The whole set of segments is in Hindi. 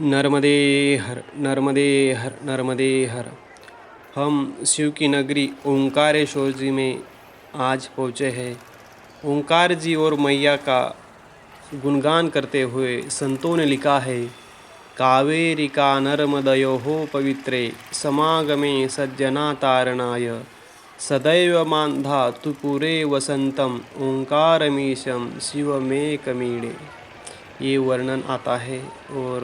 नर्मदे हर नर्मदे हर नर्मदे हर। हम शिव की नगरी ओंकारेश्वर जी में आज पहुँचे हैं। ओंकार जी और मैया का गुणगान करते हुए संतों ने लिखा है, कावेरिका नर्मदयोः पवित्रे समागमे सज्जना तारणाय सदैव मान्धा तु पुरे वसंतम ओंकारमीशम शिवमेकमीडे। ये वर्णन आता है और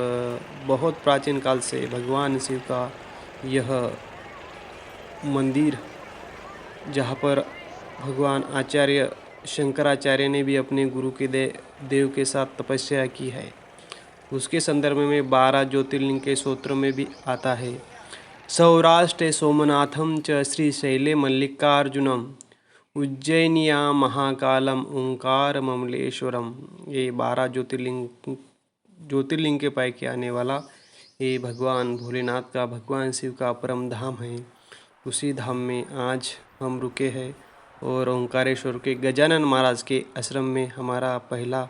बहुत प्राचीन काल से भगवान शिव का यह मंदिर, जहाँ पर भगवान आचार्य शंकराचार्य ने भी अपने गुरु के देव के साथ तपस्या की है, उसके संदर्भ में 12 ज्योतिर्लिंग के सूत्र में भी आता है। सौराष्ट्रे सोमनाथम च श्रीशैले मल्लिकार्जुनम उज्जैनिया महाकालम ओंकार ममलेश्वरम। ये 12 ज्योतिर्लिंग के पैकी आने वाला ये भगवान भोलेनाथ का, भगवान शिव का परम धाम है। उसी धाम में आज हम रुके हैं और ओंकारेश्वर के गजानन महाराज के आश्रम में हमारा पहला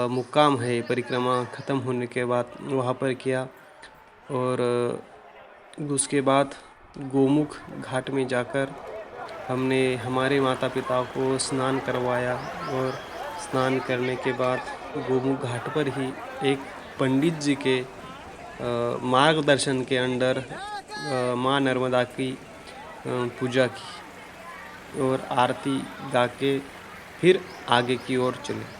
मुक्काम है। परिक्रमा ख़त्म होने के बाद वहाँ पर किया और उसके बाद गोमुख घाट में जाकर हमने हमारे माता पिता को स्नान करवाया और स्नान करने के बाद गोमुख घाट पर ही एक पंडित जी के मार्गदर्शन के अंदर माँ नर्मदा की पूजा की और आरती गा के फिर आगे की ओर चले।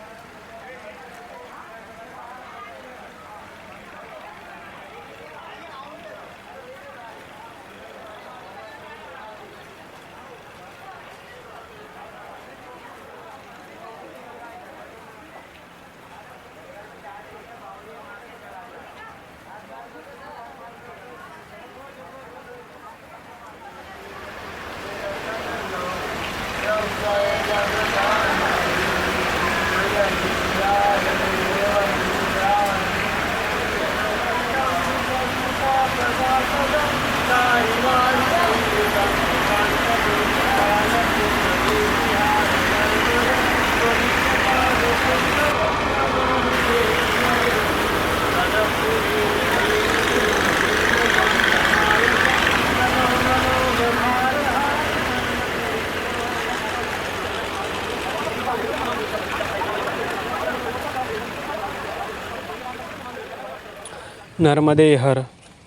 नर्मदे हर।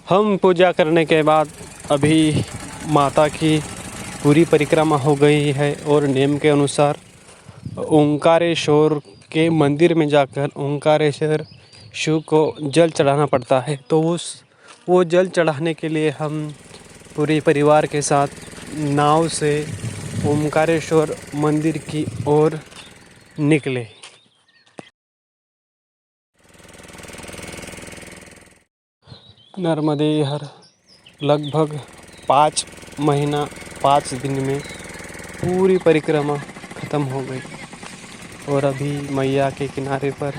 हम पूजा करने के बाद अभी माता की पूरी परिक्रमा हो गई है और नियम के अनुसार ओंकारेश्वर के मंदिर में जाकर ओंकारेश्वर शिव को जल चढ़ाना पड़ता है। तो वो जल चढ़ाने के लिए हम पूरे परिवार के साथ नाव से ओंकारेश्वर मंदिर की ओर निकले। नर्मदे हर। लगभग 5 महीना 5 दिन में पूरी परिक्रमा ख़त्म हो गई और अभी मैया के किनारे पर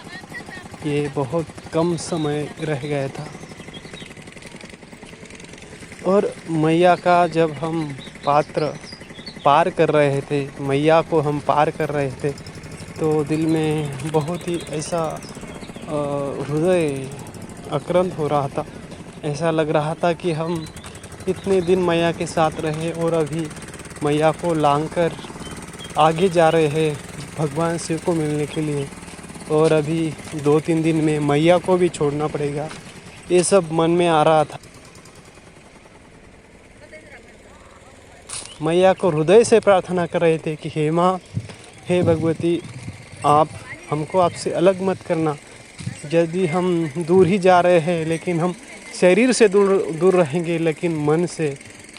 ये बहुत कम समय रह गया था। और मैया का जब हम पात्र पार कर रहे थे, मैया को हम पार कर रहे थे, तो दिल में बहुत ही ऐसा हृदय आक्रांत हो रहा था। ऐसा लग रहा था कि हम इतने दिन मैया के साथ रहे और अभी मैया को लांघकर आगे जा रहे हैं भगवान शिव को मिलने के लिए, और अभी 2-3 दिन में मैया को भी छोड़ना पड़ेगा। ये सब मन में आ रहा था। मैया को हृदय से प्रार्थना कर रहे थे कि हे माँ, हे भगवती, आप हमको आपसे अलग मत करना। यदि हम दूर ही जा रहे हैं, लेकिन हम शरीर से दूर रहेंगे, लेकिन मन से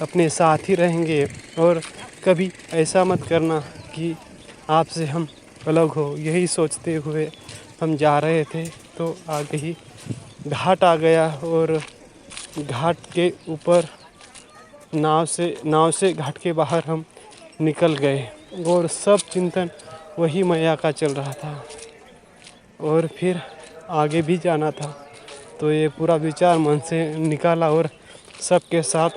अपने साथ ही रहेंगे। और कभी ऐसा मत करना कि आपसे हम अलग हो। यही सोचते हुए हम जा रहे थे तो आगे ही घाट आ गया और घाट के ऊपर नाव से घाट के बाहर हम निकल गए और सब चिंतन वही मैया का चल रहा था और फिर आगे भी जाना था। तो ये पूरा विचार मन से निकाला और सबके साथ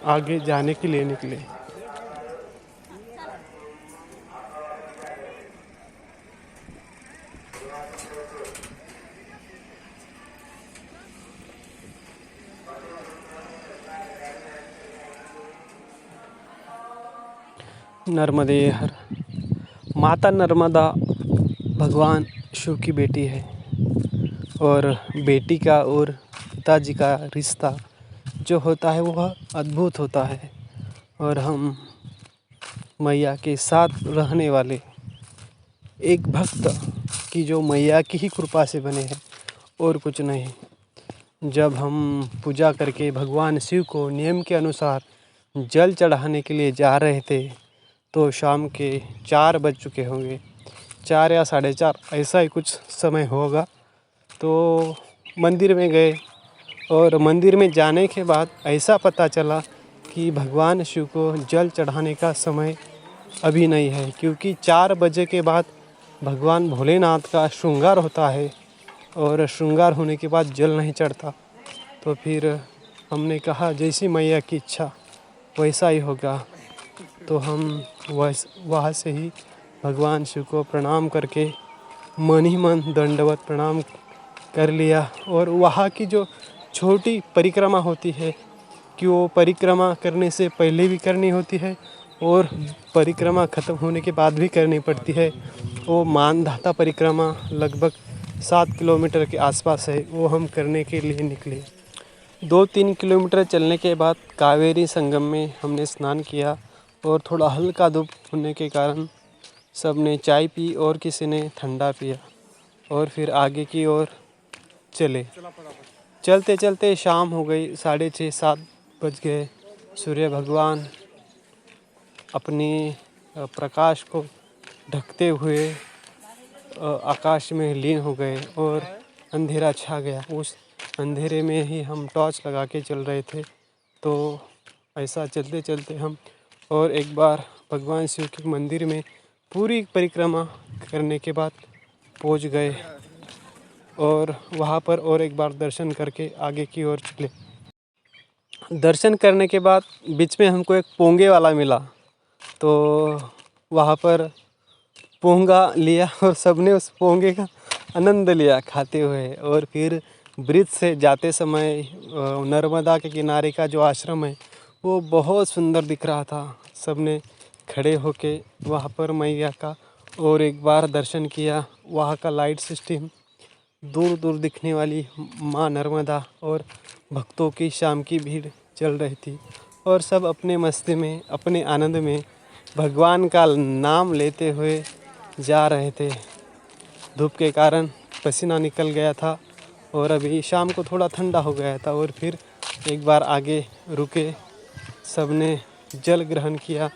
आगे जाने के लिए निकले। नर्मदे हर। माता नर्मदा भगवान शिव की बेटी है और बेटी का और पिताजी का रिश्ता जो होता है वह अद्भुत होता है। और हम मैया के साथ रहने वाले एक भक्त की जो मैया की ही कृपा से बने हैं और कुछ नहीं। जब हम पूजा करके भगवान शिव को नियम के अनुसार जल चढ़ाने के लिए जा रहे थे तो शाम के 4 बज चुके होंगे, 4 या 4:30 ऐसा ही कुछ समय होगा। तो मंदिर में गए और मंदिर में जाने के बाद ऐसा पता चला कि भगवान शिव को जल चढ़ाने का समय अभी नहीं है, क्योंकि 4 बजे के बाद भगवान भोलेनाथ का श्रृंगार होता है और श्रृंगार होने के बाद जल नहीं चढ़ता। तो फिर हमने कहा जैसी मैया की इच्छा वैसा ही होगा। तो हम वहाँ से ही भगवान शिव को प्रणाम करके मन ही मन दंडवत प्रणाम कर लिया। और वहाँ की जो छोटी परिक्रमा होती है कि वो परिक्रमा करने से पहले भी करनी होती है और परिक्रमा ख़त्म होने के बाद भी करनी पड़ती है। वो मानधाता परिक्रमा लगभग 7 किलोमीटर के आसपास है, वो हम करने के लिए निकले। 2-3 किलोमीटर चलने के बाद कावेरी संगम में हमने स्नान किया और थोड़ा हल्का धूप होने के कारण सब ने चाय पी और किसी ने ठंडा पिया और फिर आगे की ओर चले। चलते चलते शाम हो गई, 6:30-7 बज गए। सूर्य भगवान अपनी प्रकाश को ढकते हुए आकाश में लीन हो गए और अंधेरा छा गया। उस अंधेरे में ही हम टॉर्च लगा के चल रहे थे। तो ऐसा चलते चलते हम और एक बार भगवान शिव के मंदिर में पूरी परिक्रमा करने के बाद पहुंच गए और वहां पर और एक बार दर्शन करके आगे की ओर चले। दर्शन करने के बाद बीच में हमको एक पोंगे वाला मिला, तो वहाँ पर पोंगा लिया और सबने उस पोंगे का आनंद लिया खाते हुए। और फिर ब्रिज से जाते समय नर्मदा के किनारे का जो आश्रम है वो बहुत सुंदर दिख रहा था। सबने खड़े होके वहाँ पर मैया का और एक बार दर्शन किया। वहाँ का लाइट सिस्टम, दूर दूर दिखने वाली माँ नर्मदा और भक्तों की शाम की भीड़ चल रही थी और सब अपने मस्ती में अपने आनंद में भगवान का नाम लेते हुए जा रहे थे। धूप के कारण पसीना निकल गया था और अभी शाम को थोड़ा ठंडा हो गया था। और फिर एक बार आगे रुके, सबने जल ग्रहण किया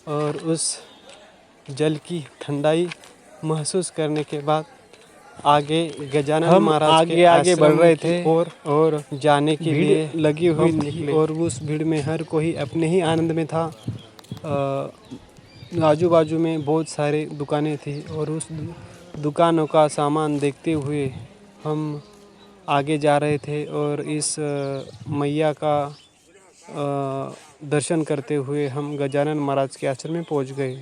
और उस जल की ठंडाई महसूस करने के बाद आगे गजानन महाराज के आगे बढ़ रहे थे और जाने के लिए लगी हुई थी। और उस भीड़ में हर कोई अपने ही आनंद में था। आजू बाजू में बहुत सारे दुकानें थी और उस दुकानों का सामान देखते हुए हम आगे जा रहे थे और इस मैया का दर्शन करते हुए हम गजानन महाराज के आश्रम में पहुंच गए।